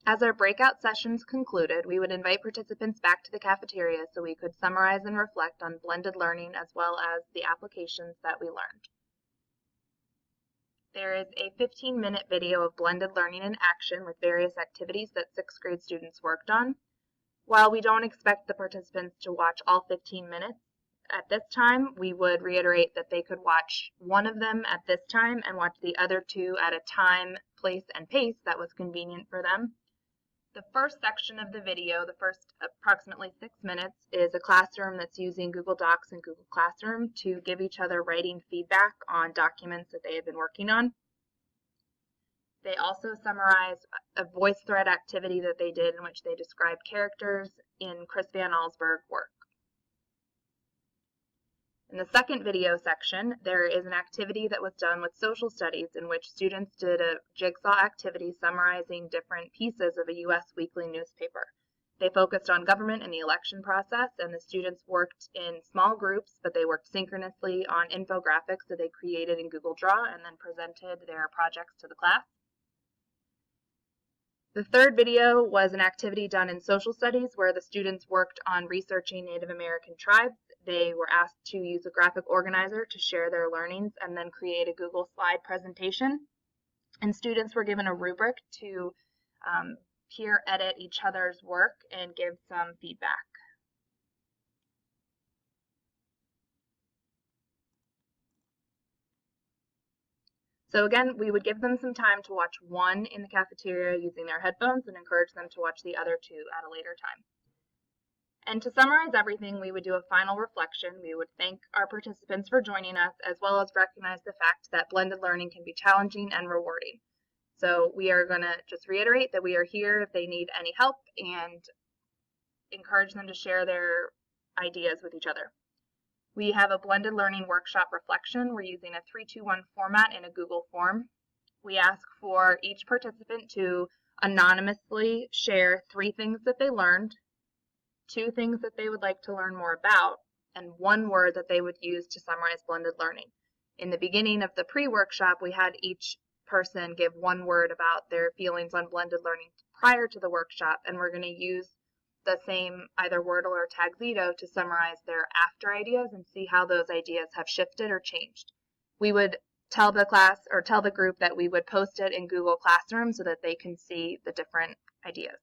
As our breakout sessions concluded, we would invite participants back to the cafeteria so we could summarize and reflect on blended learning as well as the applications that we learned. There is a 15-minute video of blended learning in action with various activities that 6th grade students worked on. While we don't expect the participants to watch all 15 minutes, at this time, we would reiterate that they could watch one of them at this time and watch the other two at a time, place, and pace that was convenient for them. The first section of the video, the first approximately 6 minutes, is a classroom that's using Google Docs and Google Classroom to give each other writing feedback on documents that they have been working on. They also summarize a VoiceThread activity that they did in which they described characters in Chris Van Allsburg work. In the second video section, there is an activity that was done with social studies in which students did a jigsaw activity summarizing different pieces of a U.S. weekly newspaper. They focused on government and the election process, and the students worked in small groups, but they worked synchronously on infographics that they created in Google Draw and then presented their projects to the class. The third video was an activity done in social studies where the students worked on researching Native American tribes. They were asked to use a graphic organizer to share their learnings and then create a Google slide presentation. And students were given a rubric to peer edit each other's work and give some feedback. So again, we would give them some time to watch one in the cafeteria using their headphones and encourage them to watch the other two at a later time. And to summarize everything, we would do a final reflection. We would thank our participants for joining us, as well as recognize the fact that blended learning can be challenging and rewarding. So we are going to just reiterate that we are here if they need any help and encourage them to share their ideas with each other. We have a blended learning workshop reflection. We're using a 3-2-1 format in a Google form. We ask for each participant to anonymously share 3 things that they learned, 2 things that they would like to learn more about, and 1 word that they would use to summarize blended learning. In the beginning of the pre-workshop, we had each person give 1 word about their feelings on blended learning prior to the workshop, and we're going to use the same either Wordle or Tagxedo to summarize their after ideas and see how those ideas have shifted or changed. We would tell the class or tell the group that we would post it in Google Classroom so that they can see the different ideas.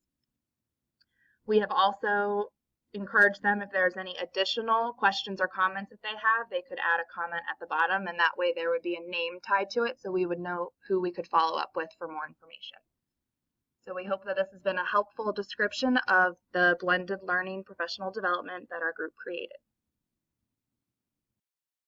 We have also encouraged them if there's any additional questions or comments that they have, they could add a comment at the bottom, and that way there would be a name tied to it so we would know who we could follow up with for more information. So we hope that this has been a helpful description of the blended learning professional development that our group created.